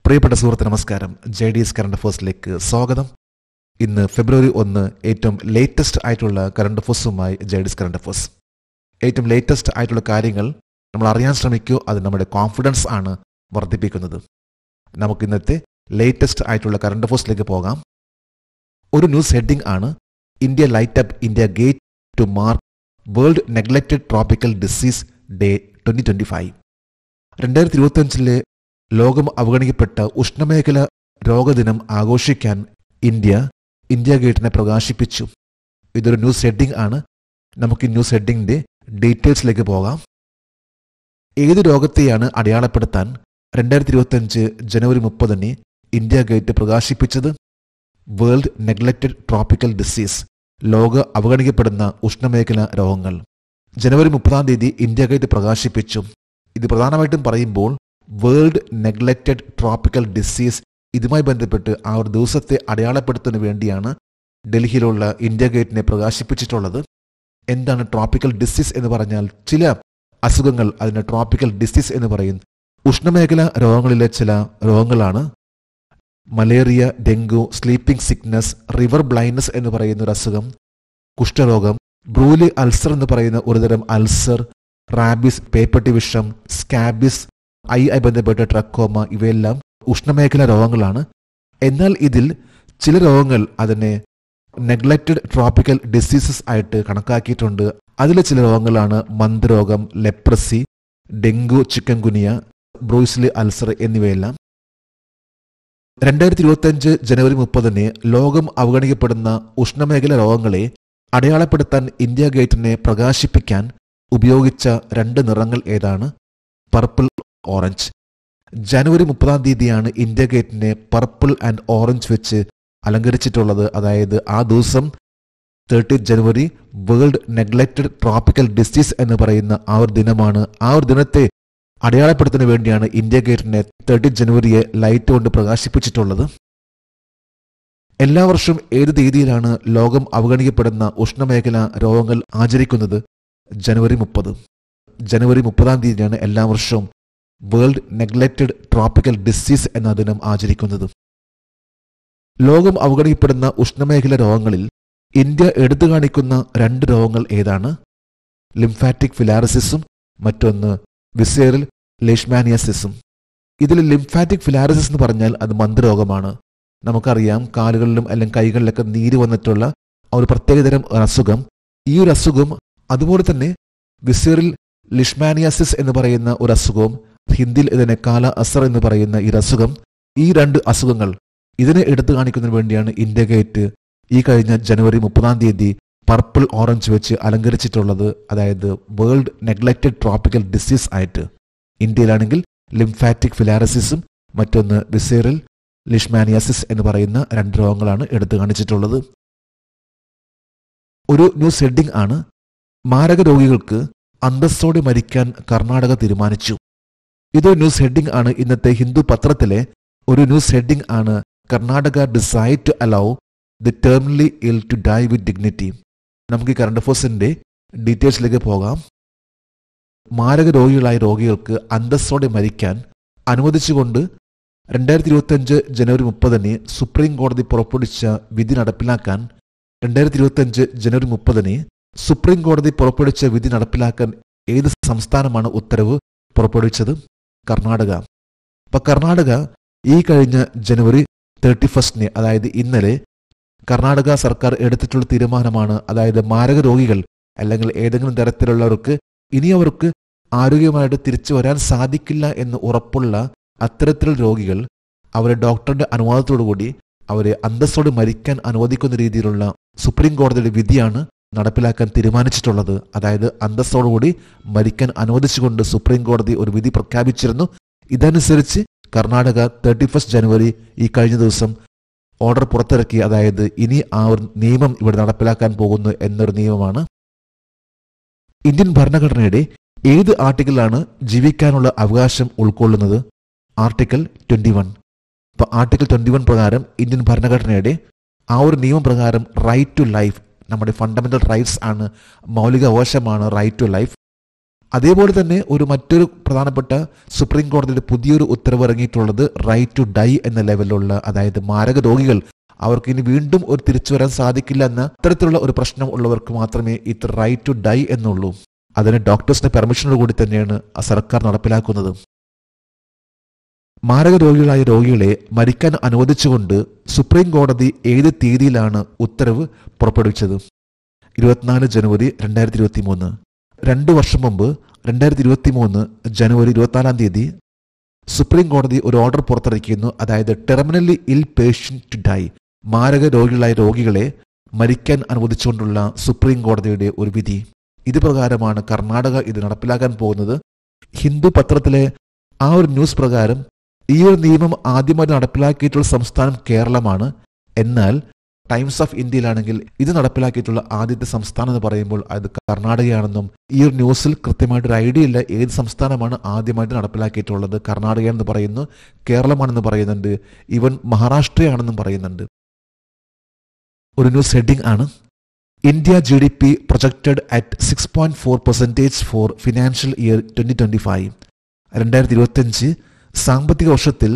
പ്രിയപ്പെട്ട സുഹൃത്ത് നമസ്കാരം. JDS കറണ്ട് അഫേഴ്സിലേക്ക് സ്വാഗതം. ഇന്ന് ഫെബ്രുവരി 1 ഏറ്റവും ലേറ്റസ്റ്റ് ആയിട്ടുള്ള കറണ്ട് അഫേഴ്സുമായി JDS കറണ്ട് അഫേഴ്സ്. ഏറ്റവും ലേറ്റസ്റ്റ് ആയിട്ടുള്ള കാര്യങ്ങൾ നമ്മൾ അറിയാൻ ശ്രമിക്കൂ. അത് നമ്മുടെ കോൺഫിഡൻസ് ആണ് വർദ്ധിപ്പിക്കുന്നത്. നമുക്ക് ഇന്നത്തെ ലേറ്റസ്റ്റ് ആയിട്ടുള്ള കറണ്ട് അഫേഴ്സിലേക്ക് പോകാം. ഒരു ന്യൂസ് ഹെഡിംഗ് ആണ് India light up India gate to mark world neglected tropical disease day 2025. 2025 ലോകം അവഗണിക്കപ്പെട്ട ഉഷ്ണമേഖല രോഗദിനം ആഘോഷിക്കാൻ ഇന്ത്യ ഗേറ്റിനെ പ്രകാശിപ്പിച്ചു. ഇതൊരു ന്യൂസ് ഹെഡിംഗ് ആണ്. നമുക്ക് ഈ ന്യൂസ് ഹെഡിങ്ങിന്റെ ഡീറ്റെയിൽസിലേക്ക് പോകാം. ഏത് രോഗത്തെയാണ് അടയാളപ്പെടുത്താൻ 2025 ജനുവരി 30 ഇന്ത്യ ഗേറ്റ് പ്രകാശിപ്പിച്ചത്? വേൾഡ് നെഗ്ലക്റ്റഡ് ട്രോപ്പിക്കൽ ഡിസീസ്, ലോക അവഗണിക്കപ്പെടുന്ന ഉഷ്ണമേഖല രോഗങ്ങൾ. ജനുവരി 30 ഇന്ത്യ ഗേറ്റ് പ്രകാശിപ്പിച്ചു. ഇത് പ്രധാനമായിട്ടും പറയുമ്പോൾ വേൾഡ് നെഗ്ലക്റ്റഡ് ട്രോപ്പിക്കൽ ഡിസീസ്, ഇതുമായി ബന്ധപ്പെട്ട് ആ ഒരു ദിവസത്തെ അടയാളപ്പെടുത്തുന്നതിന് വേണ്ടിയാണ് ഡൽഹിയിലുള്ള ഇന്ത്യ ഗേറ്റിനെ പ്രകാശിപ്പിച്ചിട്ടുള്ളത്. എന്താണ് ട്രോപ്പിക്കൽ ഡിസീസ് എന്ന് പറഞ്ഞാൽ? ചില അസുഖങ്ങൾ, അതിന് ട്രോപ്പിക്കൽ ഡിസീസ് എന്ന് പറയും. ഉഷ്ണമേഖല രോഗങ്ങളിലെ ചില രോഗങ്ങളാണ് malaria, dengue, sleeping sickness, river blindness എന്ന് പറയുന്ന ഒരു അസുഖം, കുഷ്ഠരോഗം, ബ്രൂലി അൾസർ എന്ന് പറയുന്ന ഒരുതരം അൾസർ, റാബിസ്, പേപ്പട്ടി വിഷം, സ്കാബിസ്, ഐ ബന്ധപ്പെട്ട ട്രക്കോമ, ഇവയെല്ലാം ഉഷ്ണമേഖല രോഗങ്ങളാണ്. എന്നാൽ ഇതിൽ ചില രോഗങ്ങൾ അതിനെ നെഗ്ലക്റ്റഡ് ട്രോപ്പിക്കൽ ഡിസീസസ് ആയിട്ട് കണക്കാക്കിയിട്ടുണ്ട്. അതിലെ ചില രോഗങ്ങളാണ് മന്ദരോഗം, leprosy, dengue, chikungunya, Buruli ulcer എന്നിവയെല്ലാം. 2025 ജനുവരി 30 ലോകം അവഗണിക്കപ്പെടുന്ന ഉഷ്ണമേഖല രോഗങ്ങളെ അടയാളപ്പെടുത്താൻ ഇന്ത്യ ഗേറ്റിനെ പ്രകാശിപ്പിക്കാൻ ഉപയോഗിച്ച രണ്ട് നിറങ്ങൾ ഏതാണ്? Purple, orange. ജനുവരി 30 ഇന്ത്യ ഗേറ്റിനെ പർപ്പിൾ ആൻഡ് ഓറഞ്ച് വെച്ച് അലങ്കരിച്ചിട്ടുള്ളത്. അതായത് ആ ദിവസം 30 ജനുവരി വേൾഡ് നെഗ്ലക്റ്റഡ് ട്രോപ്പിക്കൽ ഡിസീസ് എന്ന് പറയുന്ന ആ ഒരു ദിനമാണ്. ആ ഒരു ദിനത്തെ അടയാളപ്പെടുത്തുന്നതിന് വേണ്ടിയാണ് ഇന്ത്യ ഗേറ്റിനെ 30 ജനുവരിയെ ലൈറ്റ് കൊണ്ട് പ്രകാശിപ്പിച്ചിട്ടുള്ളത്. എല്ലാ വർഷവും ഏത് തീയതിയിലാണ് ലോകം അവഗണിക്കപ്പെടുന്ന ഉഷ്ണമേഖല രോഗങ്ങൾ ആചരിക്കുന്നത്? ജനുവരി 30. ജനുവരി 30 എല്ലാ വർഷവും വേൾഡ് നെഗ്ലക്റ്റഡ് ട്രോപ്പിക്കൽ ഡിസീസ് എന്ന ദിനം ആചരിക്കുന്നത്. ലോകം അവഗണിക്കപ്പെടുന്ന ഉഷ്ണമേഖല രോഗങ്ങളിൽ ഇന്ത്യ എടുത്തു കാണിക്കുന്ന രണ്ട് രോഗങ്ങൾ ഏതാണ്? ലിംഫാറ്റിക് ഫിലാറിസിസും മറ്റൊന്ന് വിസേറൽ ലെഷ്മാനിയാസിസും. ഇതിൽ ലിംഫാറ്റിക് ഫിലാറിസിസ് എന്ന് പറഞ്ഞാൽ അത് മന്ദരോഗമാണ്. നമുക്കറിയാം, കാലുകളിലും അല്ലെങ്കിൽ കൈകളിലൊക്കെ നീര് വന്നിട്ടുള്ള ഒരു പ്രത്യേകതരം അസുഖം. ഈ ഒരു അസുഖം, അതുപോലെ തന്നെ വിസേറൽ ലെഷ്മാനിയാസിസ് എന്ന് പറയുന്ന ഒരു അസുഖവും, ഹിന്ദിയിൽ ഇതിനെ കാല അസർ എന്ന് പറയുന്ന ഈ അസുഖം, ഈ രണ്ട് അസുഖങ്ങൾ ഇതിനെ എടുത്തു കാണിക്കുന്നതിന് വേണ്ടിയാണ് ഇന്ത്യ ഗേറ്റ് ഈ കഴിഞ്ഞ ജനുവരി 30 പർപ്പിൾ ഓറഞ്ച് വെച്ച് അലങ്കരിച്ചിട്ടുള്ളത്. അതായത് വേൾഡ് നെഗ്ലക്റ്റഡ് ട്രോപ്പിക്കൽ ഡിസീസ് ആയിട്ട്. ഇന്ത്യയിലാണെങ്കിൽ ലിംഫാറ്റിക് ഫിലാറിസിസും മറ്റൊന്ന് വിസേറൽ ലെഷ്മാനിയാസിസ് എന്ന് പറയുന്ന രണ്ട് രോഗങ്ങളാണ് എടുത്തു കാണിച്ചിട്ടുള്ളത്. ഒരു ന്യൂസ് ഹെഡിംഗ് ആണ് മാരക രോഗികൾക്ക് അന്തസ്സോടെ മരിക്കാൻ കർണാടക തീരുമാനിച്ചു. ഇതൊരു ന്യൂസ് ഹെഡിംഗ് ആണ്. ഇന്നത്തെ ഹിന്ദു പത്രത്തിലെ ഒരു ന്യൂസ് ഹെഡിംഗ് ആണ്. Karnataka decide to allow the terminally ill to die with dignity. നമുക്ക് ഈ കറണ്ട് അഫേഴ്സിന്റെ ഡീറ്റെയിൽസിലേക്ക് പോകാം. മാരക രോഗികളായ രോഗികൾക്ക് അന്തസ്സോടെ മരിക്കാൻ അനുവദിച്ചുകൊണ്ട് 2025 ജനുവരി 30 സുപ്രീം കോടതി പുറപ്പെടുവിച്ച വിധി നടപ്പിലാക്കാൻ 2025 ജനുവരി 30 സുപ്രീം കോടതി പുറപ്പെടുവിച്ച വിധി നടപ്പിലാക്കാൻ ഏത് സംസ്ഥാനമാണ് ഉത്തരവ് പുറപ്പെടുവിച്ചത്? കർണാടക. അപ്പൊ കർണാടക ഈ കഴിഞ്ഞ ജനുവരി 31 അതായത് ഇന്നലെ കർണാടക സർക്കാർ എടുത്തിട്ടുള്ള തീരുമാനമാണ്. അതായത് മാരക രോഗികൾ അല്ലെങ്കിൽ ഏതെങ്കിലും തരത്തിലുള്ളവർക്ക് ഇനി അവർക്ക് ആരോഗ്യമായിട്ട് തിരിച്ചു വരാൻ സാധിക്കില്ല എന്ന് ഉറപ്പുള്ള അത്തരത്തിലുള്ള രോഗികൾ അവരെ ഡോക്ടറുടെ അനുവാദത്തോടുകൂടി അവരെ അന്തസ്സോടെ മരിക്കാൻ അനുവദിക്കുന്ന രീതിയിലുള്ള സുപ്രീം കോടതിയുടെ വിധിയാണ് നടപ്പിലാക്കാൻ തീരുമാനിച്ചിട്ടുള്ളത്. അതായത് അന്തസ്സോടുകൂടി മരിക്കാൻ അനുവദിച്ചുകൊണ്ട് സുപ്രീം കോടതി ഒരു വിധി പ്രഖ്യാപിച്ചിരുന്നു. ഇതനുസരിച്ച് കർണാടക 31 ജനുവരി ഈ കഴിഞ്ഞ ദിവസം ഓർഡർ പുറത്തിറക്കി. അതായത് ഇനി ആ ഒരു നിയമം ഇവിടെ നടപ്പിലാക്കാൻ പോകുന്നു എന്നൊരു നിയമമാണ്. ഇന്ത്യൻ ഭരണഘടനയുടെ ഏത് ആർട്ടിക്കിളാണ് ജീവിക്കാനുള്ള അവകാശം ഉൾക്കൊള്ളുന്നത്? ആർട്ടിക്കിൾ 21. അപ്പൊ ആർട്ടിക്കിൾ 21 പ്രകാരം ഇന്ത്യൻ ഭരണഘടനയുടെ ആ ഒരു നിയമപ്രകാരം റൈറ്റ് ടു ലൈഫ്, നമ്മുടെ ഫണ്ടമെന്റൽ റൈറ്റ്സ് ആണ്, മൗലിക അവകാശമാണ് റൈറ്റ് ടു ലൈഫ്. അതേപോലെ തന്നെ മറ്റൊരു പ്രധാനപ്പെട്ട സുപ്രീം കോടതിയുടെ പുതിയൊരു ഉത്തരവ് ഇറങ്ങിയിട്ടുള്ളത് റൈറ്റ് ടു ഡൈ എന്ന ലെവലിലുള്ള, അതായത് മാരക രോഗികൾ അവർക്ക് ഇനി വീണ്ടും തിരിച്ചു വരാൻ സാധിക്കില്ല എന്ന തരത്തിലുള്ള ഒരു പ്രശ്നം ഉള്ളവർക്ക് മാത്രമേ ഇത്ര റൈറ്റ് ടു ഡൈ എന്നുള്ളൂ. അതിന് ഡോക്ടേഴ്സിന്റെ പെർമിഷനോട് കൂടി തന്നെയാണ് സർക്കാർ നടപ്പിലാക്കുന്നത്. മാരക രോഗികളായ രോഗികളെ മരിക്കാൻ അനുവദിച്ചുകൊണ്ട് സുപ്രീം കോടതി ഏത് തീയതിയിലാണ് ഉത്തരവ് പുറപ്പെടുവിച്ചത്? 24 ജനുവരി 2023. 2 വർഷം മുമ്പ് 2023 ജനുവരി 24 തീയതി സുപ്രീം കോടതി ഒരു ഓർഡർ പുറത്തിറക്കിയിരുന്നു. അതായത് ടെർമിനലി ഇൽ പേഷ്യന്റ് ടു ഡൈ, മാരക രോഗികളായ രോഗികളെ മരിക്കാൻ അനുവദിച്ചുകൊണ്ടുള്ള സുപ്രീം കോടതിയുടെ ഒരു വിധി. ഇത് പ്രകാരമാണ് കർണാടക ഇത് നടപ്പിലാക്കാൻ പോകുന്നത്. ഹിന്ദു പത്രത്തിലെ ആ ഒരു ന്യൂസ് പ്രകാരം ഈ ഒരു നിയമം ആദ്യമായി നടപ്പിലാക്കിയിട്ടുള്ള സംസ്ഥാനം കേരളമാണ്. എന്നാൽ ടൈംസ് ഓഫ് ഇന്ത്യയിലാണെങ്കിൽ ഇത് നടപ്പിലാക്കിയിട്ടുള്ള ആദ്യത്തെ സംസ്ഥാനം എന്ന് പറയുമ്പോൾ അത് കർണാടകയാണെന്നും ഈ ഒരു ന്യൂസിൽ കൃത്യമായിട്ടൊരു ഐഡിയ ഇല്ല ഏത് സംസ്ഥാനമാണ് ആദ്യമായിട്ട് നടപ്പിലാക്കിയിട്ടുള്ളത്. കർണാടകയാണെന്ന് പറയുന്നു, കേരളമാണെന്ന് പറയുന്നുണ്ട്, ഈവൻ മഹാരാഷ്ട്രയാണെന്നും പറയുന്നുണ്ട്. ഒരു ന്യൂസ് ഹെഡിംഗ് ആണ് India GDP projected at 6.4% for financial year 2025. 2025 സാമ്പത്തിക വർഷത്തിൽ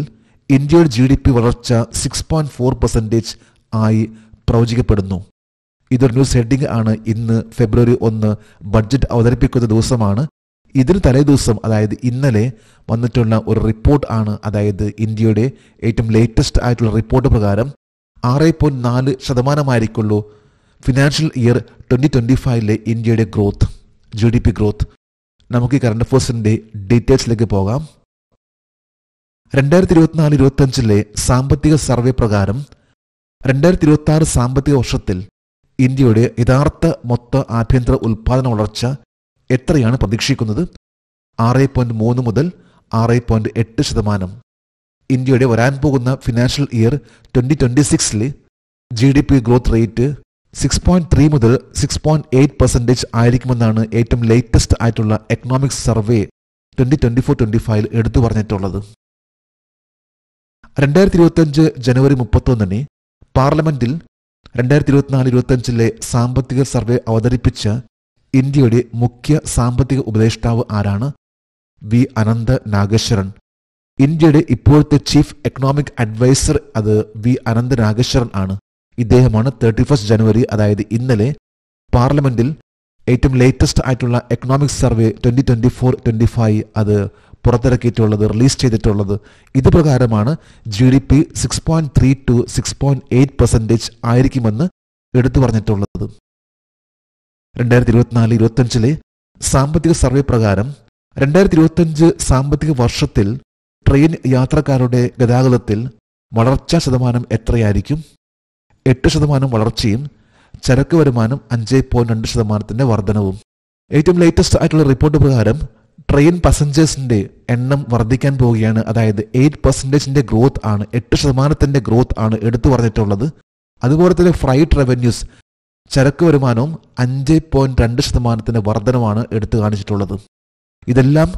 ഇന്ത്യയുടെ GDP വളർച്ച 6.4% ആയി പ്രവചിക്കപ്പെടുന്നു. ഇതൊരു ന്യൂസ് ഹെഡിംഗ് ആണ്. ഇന്ന് ഫെബ്രുവരി 1 ബഡ്ജറ്റ് അവതരിപ്പിക്കുന്ന ദിവസമാണ്. ഇതിന് തലേ ദിവസം, അതായത് ഇന്നലെ വന്നിട്ടുള്ള ഒരു റിപ്പോർട്ട് ആണ്. അതായത് ഇന്ത്യയുടെ ഏറ്റവും ലേറ്റസ്റ്റ് ആയിട്ടുള്ള റിപ്പോർട്ട് പ്രകാരം 6.4% ഫിനാൻഷ്യൽ ഇയർ 2025 ഇന്ത്യയുടെ ഗ്രോത്ത്, GDP ഗ്രോത്ത്. നമുക്ക് ഈ കറണ്ട് അഫയേഴ്സിന്റെ ഡീറ്റെയിൽസിലേക്ക് പോകാം. 2024-25 സാമ്പത്തിക സർവേ പ്രകാരം 2026 സാമ്പത്തിക വർഷത്തിൽ ഇന്ത്യയുടെ യഥാർത്ഥ മൊത്ത ആഭ്യന്തര ഉൽപാദന വളർച്ച എത്രയാണ് പ്രതീക്ഷിക്കുന്നത്? 6.3 മുതൽ 6.8%. ഇന്ത്യയുടെ വരാൻ പോകുന്ന financial year 2026 GDP growth rate 6.3 മുതൽ 6.8% ആയിരിക്കുമെന്നാണ് ഏറ്റവും ലേറ്റസ്റ്റ് ആയിട്ടുള്ള എക്കണോമിക് സർവേ 2024-25 എടുത്തു പറഞ്ഞിട്ടുള്ളത്. 2025 ജനുവരി 31 പാർലമെന്റിൽ 2024-25 സാമ്പത്തിക സർവേ അവതരിപ്പിച്ച ഇന്ത്യയുടെ മുഖ്യ സാമ്പത്തിക ഉപദേഷ്ടാവ് ആരാണ്? വി അനന്ത നാഗേശ്വരൻ. ഇന്ത്യയുടെ ഇപ്പോഴത്തെ ചീഫ് എക്കണോമിക് അഡ്വൈസർ അത് വി അനന്ത നാഗേശ്വരൻ ആണ്. ഇദ്ദേഹമാണ് 31 ജനുവരി, അതായത് ഇന്നലെ പാർലമെന്റിൽ ഏറ്റവും ലേറ്റസ്റ്റ് ആയിട്ടുള്ള എക്കണോമിക് സർവേ 2024-25 അത് പുറത്തിറക്കിയിട്ടുള്ളത്, റിലീസ് ചെയ്തിട്ടുള്ളത്. ഇത് പ്രകാരമാണ് GDP 6.3 to 6.8% ആയിരിക്കുമെന്ന് എടുത്തു പറഞ്ഞിട്ടുള്ളത്. 2024-25 സാമ്പത്തിക സർവേ പ്രകാരം 2025 സാമ്പത്തിക വർഷത്തിൽ ട്രെയിൻ യാത്രക്കാരുടെ ഗതാഗതത്തിൽ വളർച്ചാ ശതമാനം എത്രയായിരിക്കും? 8% വളർച്ചയും ചരക്ക് വരുമാനം 5.2% വർധനവും. ഏറ്റവും ലേറ്റസ്റ്റ് ആയിട്ടുള്ള റിപ്പോർട്ട് പ്രകാരം ട്രെയിൻ പാസഞ്ചേഴ്സിന്റെ എണ്ണം വർദ്ധിക്കാൻ പോവുകയാണ്. അതായത് 8% ഗ്രോത്ത് ആണ്, 8% ഗ്രോത്ത് ആണ് എടുത്തു പറഞ്ഞിട്ടുള്ളത്. അതുപോലെ തന്നെ ഫ്രൈറ്റ് റവന്യൂസ്, ചരക്ക് വരുമാനവും 5.2% വർധനമാണ് എടുത്തു കാണിച്ചിട്ടുള്ളത്. ഇതെല്ലാം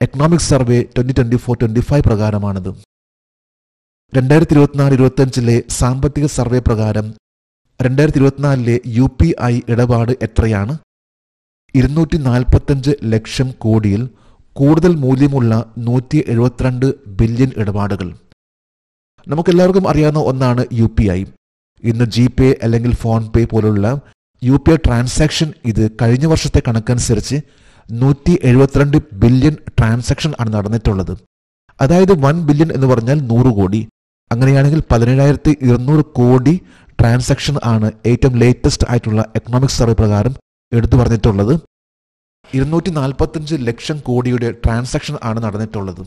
എക്കണോമിക് സർവേ 2024-25 പ്രകാരമാണിത്. 2024-25 സാമ്പത്തിക സർവേ പ്രകാരം 2024 UPI ഇടപാട് എത്രയാണ്? 245 ലക്ഷം കോടിയിൽ കൂടുതൽ മൂല്യമുള്ള 172 ബില്യൺ ഇടപാടുകൾ. നമുക്കെല്ലാവർക്കും അറിയാവുന്ന ഒന്നാണ് UPI. ഇന്ന് GPay അല്ലെങ്കിൽ ഫോൺ പേ പോലുള്ള UPI ട്രാൻസാക്ഷൻ ഇത് കഴിഞ്ഞ വർഷത്തെ കണക്കനുസരിച്ച് 172 ബില്യൺ ട്രാൻസാക്ഷൻ ആണ് നടന്നിട്ടുള്ളത്. അതായത് 1 ബില്യൺ എന്ന് പറഞ്ഞാൽ 100 കോടി. അങ്ങനെയാണെങ്കിൽ 17,200 കോടി ട്രാൻസാക്ഷൻ ആണ് ഏറ്റവും ലേറ്റസ്റ്റ് ആയിട്ടുള്ള എക്കണോമിക് സർവേ പ്രകാരം എടുത്തു പറഞ്ഞിട്ടുള്ളത്. 245 ലക്ഷം കോടിയുടെ ട്രാൻസാക്ഷൻ ആണ് നടന്നിട്ടുള്ളത്.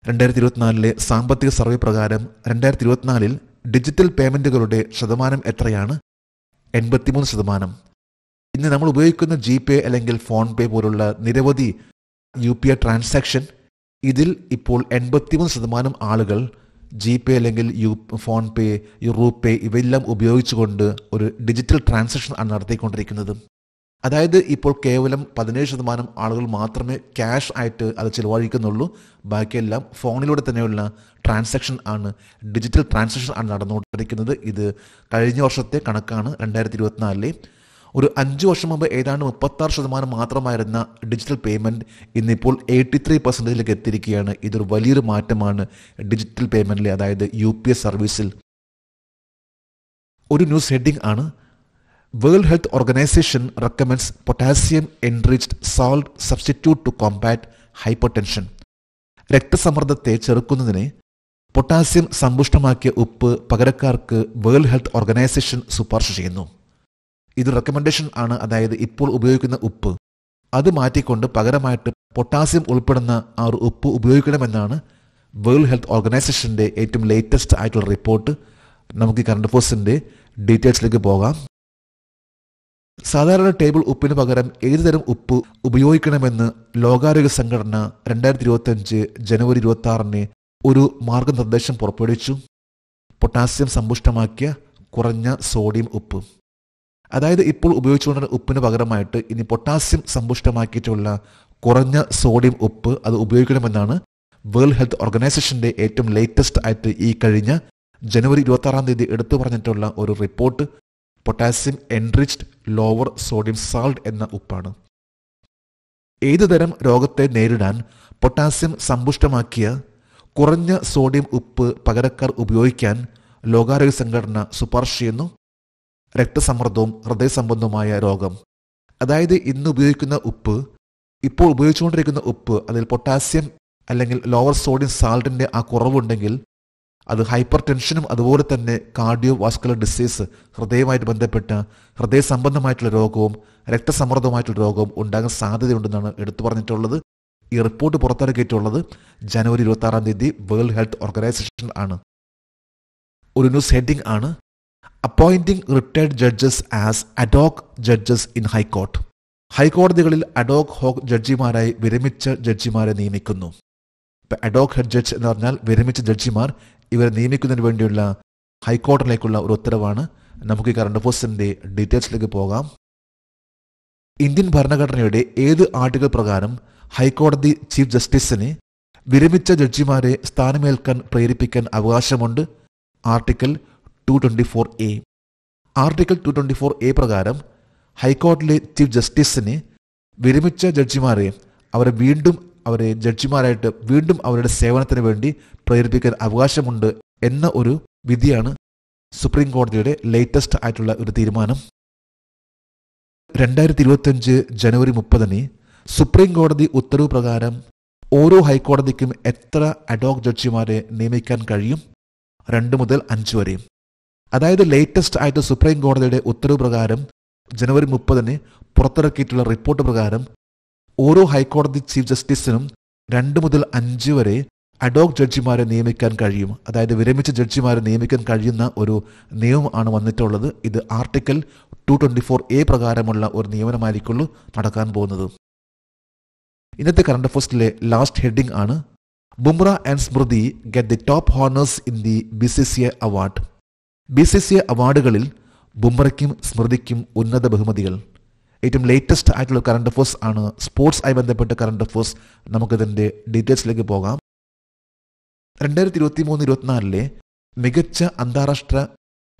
2024 സാമ്പത്തിക സർവേ പ്രകാരം 2024 ഡിജിറ്റൽ പേയ്മെന്റുകളുടെ ശതമാനം എത്രയാണ്? 83%. ഇന്ന് നമ്മൾ ഉപയോഗിക്കുന്ന GPay അല്ലെങ്കിൽ ഫോൺ പേ പോലുള്ള നിരവധി UPI ട്രാൻസാക്ഷൻ, ഇതിൽ ഇപ്പോൾ 83% ആളുകൾ GPay അല്ലെങ്കിൽ ഫോൺ പേ, റൂപേ ഇവയെല്ലാം ഉപയോഗിച്ചുകൊണ്ട് ഒരു ഡിജിറ്റൽ ട്രാൻസാക്ഷൻ ആണ് നടത്തിക്കൊണ്ടിരിക്കുന്നത്. അതായത് ഇപ്പോൾ കേവലം 17% ആളുകൾ മാത്രമേ ക്യാഷ് ആയിട്ട് അത് ചിലവഴിക്കുന്നുള്ളൂ. ബാക്കിയെല്ലാം ഫോണിലൂടെ തന്നെയുള്ള ട്രാൻസാക്ഷൻ ആണ്, ഡിജിറ്റൽ ട്രാൻസാക്ഷൻ ആണ് നടന്നുകൊണ്ടിരിക്കുന്നത്. ഇത് കഴിഞ്ഞ വർഷത്തെ കണക്കാണ്. 2024 ഒരു 5 വർഷം മുമ്പ് ഏതാണ്ട് 36% മാത്രമായിരുന്ന ഡിജിറ്റൽ പേയ്മെൻറ്റ് ഇന്നിപ്പോൾ 83% എത്തിയിരിക്കുകയാണ്. ഇതൊരു വലിയൊരു മാറ്റമാണ് ഡിജിറ്റൽ പേയ്മെൻറ്റിൽ, അതായത് UPI സർവീസിൽ. ഒരു ന്യൂസ് ഹെഡിംഗ് ആണ്, World Health Organisation recommends potassium enriched salt substitute to combat hypertension. രക്തസമ്മർദ്ദത്തെ ചെറുക്കുന്നതിന് പൊട്ടാസ്യം സമ്പുഷ്ടമാക്കിയ ഉപ്പ് പകരക്കാർക്ക് വേൾഡ് ഹെൽത്ത് ഓർഗനൈസേഷൻ ശുപാർശ ചെയ്യുന്നു. ഇത് റെക്കമെൻഡേഷൻ ആണ്, അതായത് ഇപ്പോൾ ഉപയോഗിക്കുന്ന ഉപ്പ് അത് മാറ്റിക്കൊണ്ട് പകരമായിട്ട് പൊട്ടാസ്യം ഉൾപ്പെടുന്ന ആ ഒരു ഉപ്പ് ഉപയോഗിക്കണമെന്നാണ് വേൾഡ് ഹെൽത്ത് ഓർഗനൈസേഷൻ്റെ ഏറ്റവും ലേറ്റസ്റ്റ് ആയിട്ടുള്ള റിപ്പോർട്ട്. നമുക്ക് ഈ കറണ്ട് അഫയേഴ്സിൻ്റെ ഡീറ്റെയിൽസിലേക്ക് പോകാം. സാധാരണ ടേബിൾ ഉപ്പിന് പകരം ഏതുതരം ഉപ്പ് ഉപയോഗിക്കണമെന്ന് ലോകാരോഗ്യ സംഘടന 2025 ജനുവരി 26 ഒരു മാർഗനിർദ്ദേശം പുറപ്പെടുവിച്ചു. പൊട്ടാസ്യം സമ്പുഷ്ടമാക്കിയ കുറഞ്ഞ സോഡിയം ഉപ്പ്, അതായത് ഇപ്പോൾ ഉപയോഗിച്ചുകൊണ്ടിരുന്ന ഉപ്പിന് പകരമായിട്ട് ഇനി പൊട്ടാസ്യം സമ്പുഷ്ടമാക്കിയിട്ടുള്ള കുറഞ്ഞ സോഡിയം ഉപ്പ് അത് ഉപയോഗിക്കണമെന്നാണ് വേൾഡ് ഹെൽത്ത് ഓർഗനൈസേഷൻ്റെ ഏറ്റവും ലേറ്റസ്റ്റ് ആയിട്ട് ഈ കഴിഞ്ഞ ജനുവരി 26 എടുത്തു പറഞ്ഞിട്ടുള്ള ഒരു report. Potassium enriched lower sodium salt എന്ന ഉപ്പാണ്. ഏതുതരം രോഗത്തെ നേരിടാൻ പൊട്ടാസ്യം സമ്പുഷ്ടമാക്കിയ കുറഞ്ഞ സോഡിയം ഉപ്പ് പകരക്കാർ ഉപയോഗിക്കാൻ ലോകാരോഗ്യ സംഘടന ശുപാർശ ചെയ്യുന്നു. രക്തസമ്മർദ്ദവും ഹൃദയസംബന്ധവുമായ രോഗം, അതായത് ഇന്ന് ഉപയോഗിക്കുന്ന ഉപ്പ്, ഇപ്പോൾ ഉപയോഗിച്ചുകൊണ്ടിരിക്കുന്ന ഉപ്പ് അതിൽ പൊട്ടാസ്യം അല്ലെങ്കിൽ ലോവർ സോഡിയം സാൾട്ടിൻ്റെ ആ കുറവുണ്ടെങ്കിൽ അത് ഹൈപ്പർ ടെൻഷനും അതുപോലെ തന്നെ കാർഡിയോ വാസ്കുലർ ഡിസീസ്, ഹൃദയവുമായിട്ട് ബന്ധപ്പെട്ട ഹൃദയ സംബന്ധമായിട്ടുള്ള രോഗവും രക്തസമ്മർദ്ദവുമായിട്ടുള്ള രോഗവും ഉണ്ടാകാൻ സാധ്യതയുണ്ടെന്നാണ് എടുത്തു പറഞ്ഞിട്ടുള്ളത്. ഈ റിപ്പോർട്ട് പുറത്തിറക്കിയിട്ടുള്ളത് ജനുവരി 26 വേൾഡ് ഹെൽത്ത് ഓർഗനൈസേഷൻ ആണ്. ഒരു ന്യൂസ് ഹെഡിംഗ് ആണ്, appointing retired judges as ad hoc judges in high court. ഹൈക്കോടതികളിൽ അഡോക് ഹോക് ജഡ്ജിമാരായി വിരമിച്ച ജഡ്ജിമാരെ നിയമിക്കുന്നു. അഡോക് ഹെഡ് ജഡ്ജ് എന്ന് പറഞ്ഞാൽ വിരമിച്ച ജഡ്ജിമാർ, ഇവരെ നിയമിക്കുന്നതിന് വേണ്ടിയുള്ള ഹൈക്കോടതിയിലേക്കുള്ള ഒരു ഉത്തരവാണ്. നമുക്ക് ഈ കറണ്ട് അഫയേഴ്സിന്റെ ഡീറ്റെയിൽസിലേക്ക് പോകാം. ഇന്ത്യൻ ഭരണഘടനയുടെ ഏത് ആർട്ടിക്കിൾ പ്രകാരം ഹൈക്കോടതി ചീഫ് ജസ്റ്റിസിന് വിരമിച്ച ജഡ്ജിമാരെ സ്ഥാനമേൽക്കാൻ പ്രേരിപ്പിക്കാൻ അവകാശമുണ്ട്? Article 224A. ആർട്ടിക്കിൾ 224A പ്രകാരം ഹൈക്കോടതിയിലെ ചീഫ് ജസ്റ്റിസിന് വിരമിച്ച ജഡ്ജിമാരെ അവരെ ജഡ്ജിമാരായിട്ട് വീണ്ടും അവരുടെ സേവനത്തിന് വേണ്ടി പ്രേരിപ്പിക്കാൻ അവകാശമുണ്ട് എന്ന ഒരു വിധിയാണ് സുപ്രീം കോടതിയുടെ ലേറ്റസ്റ്റ് ആയിട്ടുള്ള ഒരു തീരുമാനം. 2025 ജനുവരി 30 സുപ്രീം കോടതി ഉത്തരവ് പ്രകാരം ഓരോ ഹൈക്കോടതിക്കും എത്ര അഡോക് ജഡ്ജിമാരെ നിയമിക്കാൻ കഴിയും? 2 മുതൽ 5 വരെ. അതായത് ലേറ്റസ്റ്റ് ആയിട്ട് സുപ്രീം കോടതിയുടെ ഉത്തരവ് പ്രകാരം ജനുവരി 30 പുറത്തിറക്കിയിട്ടുള്ള റിപ്പോർട്ട് പ്രകാരം ഓരോ ഹൈക്കോടതി ചീഫ് ജസ്റ്റിസിനും 2 മുതൽ 5 വരെ അഡോക് ജഡ്ജിമാരെ നിയമിക്കാൻ കഴിയും. അതായത് വിരമിച്ച ജഡ്ജിമാരെ നിയമിക്കാൻ കഴിയുന്ന ഒരു നിയമമാണ് വന്നിട്ടുള്ളത്. ഇത് ആർട്ടിക്കിൾ 224A പ്രകാരമുള്ള ഒരു നിയമനമായിരിക്കുള്ളൂ നടക്കാൻ പോകുന്നത്. ഇന്നത്തെ കറണ്ട് അഫയേഴ്സിലെ ലാസ്റ്റ് ഹെഡിംഗ് ആണ്, Bumrah and Smriti get the top honours in the BCCI award. BCCI അവാർഡുകളിൽ ബുംറയ്ക്കും സ്മൃതിക്കും ഉന്നത ബഹുമതികൾ. ഏറ്റവും ലേറ്റസ്റ്റ് ആയിട്ടുള്ള കറണ്ട് അഫയേഴ്സ് ആണ്, സ്പോർട്സ് ആയി ബന്ധപ്പെട്ട കറണ്ട് അഫയേഴ്സ്. നമുക്കിതിൻ്റെ ഡീറ്റെയിൽസിലേക്ക് പോകാം. 2023-24 മികച്ച അന്താരാഷ്ട്ര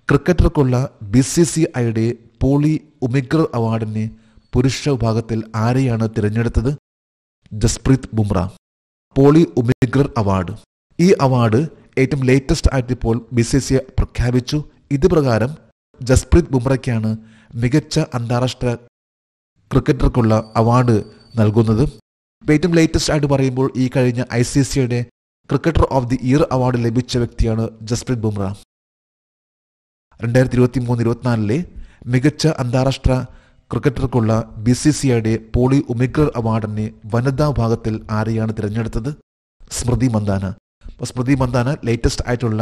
ക്രിക്കറ്റർക്കുള്ള BCCIയുടെ പോളി ഉമിഗ്ര അവാർഡിന് പുരുഷ വിഭാഗത്തിൽ ആരെയാണ് തിരഞ്ഞെടുത്തത്? ജസ്പ്രീത് ബുംറ. പോളി ഉമിഗ്ര അവാർഡ്, ഈ അവാർഡ് ഏറ്റവും ലേറ്റസ്റ്റ് ആയിട്ട് ഇപ്പോൾ BCCI പ്രഖ്യാപിച്ചു. ഇത് പ്രകാരം ജസ്പ്രീത് ബുംറയ്ക്കാണ് മികച്ച അന്താരാഷ്ട്ര ക്രിക്കറ്റർക്കുള്ള അവാർഡ് നൽകുന്നത്. ഏറ്റവും ലേറ്റസ്റ്റ് ആയിട്ട് പറയുമ്പോൾ ഈ കഴിഞ്ഞ ICCയുടെ cricketer of the year award ലഭിച്ച വ്യക്തിയാണ് ജസ്പ്രീത് ബുംറ. 2023-24 മികച്ച അന്താരാഷ്ട്ര ക്രിക്കറ്റർക്കുള്ള BCCIയുടെ പോളി ഉമിഗ്ര അവാർഡിന് വനിതാ വിഭാഗത്തിൽ ആരെയാണ് തിരഞ്ഞെടുത്തത്? സ്മൃതി മന്ദാന. അപ്പോൾ സ്മൃതി മന്ദാന ലേറ്റസ്റ്റ് ആയിട്ടുള്ള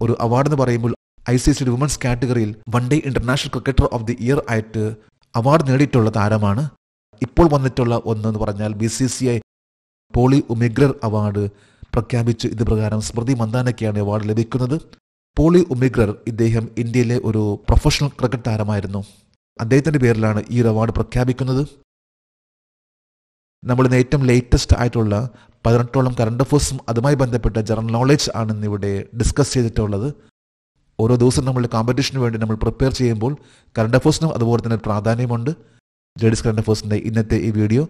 ഒരു അവാർഡ് എന്ന് പറയുമ്പോൾ ICCയുടെ വുമൻസ് കാറ്റഗറിയിൽ one day international cricketer of the year ആയിട്ട് അവാർഡ് നേടിയിട്ടുള്ള താരമാണ്. ഇപ്പോൾ വന്നിട്ടുള്ള ഒന്നെന്ന് പറഞ്ഞാൽ BCCI പോളി ഉമിഗ്ര അവാർഡ് പ്രഖ്യാപിച്ചു. ഇത് പ്രകാരം സ്മൃതി മന്ദാനയ്ക്കാണ് അവാർഡ് ലഭിക്കുന്നത്. പോളി ഉമിഗ്ര ഇദ്ദേഹം ഇന്ത്യയിലെ ഒരു പ്രൊഫഷണൽ ക്രിക്കറ്റ് താരമായിരുന്നു. അദ്ദേഹത്തിൻ്റെ പേരിലാണ് ഈ ഒരു അവാർഡ് പ്രഖ്യാപിക്കുന്നത്. നമ്മളിന്ന് ഏറ്റവും ലേറ്റസ്റ്റ് ആയിട്ടുള്ള 18ഓളം കറണ്ട് അഫയേഴ്സും അതുമായി ബന്ധപ്പെട്ട ജനറൽ നോളജ് ആണ് ഇന്നിവിടെ ഡിസ്കസ് ചെയ്തിട്ടുള്ളത്. ഓരോ ദിവസം നമ്മൾ കോമ്പറ്റീഷന് വേണ്ടി നമ്മൾ പ്രിപ്പയർ ചെയ്യുമ്പോൾ കറണ്ട് അഫേഴ്സിനും അതുപോലെ തന്നെ പ്രാധാന്യമുണ്ട്. ജെഡിസ് കറണ്ട് അഫേഴ്സിൻ്റെ ഇന്നത്തെ ഈ വീഡിയോ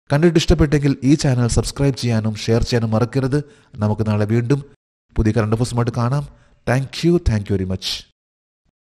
കണ്ടിട്ട് ഇഷ്ടപ്പെട്ടെങ്കിൽ ഈ ചാനൽ സബ്സ്ക്രൈബ് ചെയ്യാനും ഷെയർ ചെയ്യാനും മറക്കരുത്. നമുക്ക് നാളെ വീണ്ടും പുതിയ കറണ്ട് അഫേഴ്സുമായിട്ട് കാണാം. Thank you very much.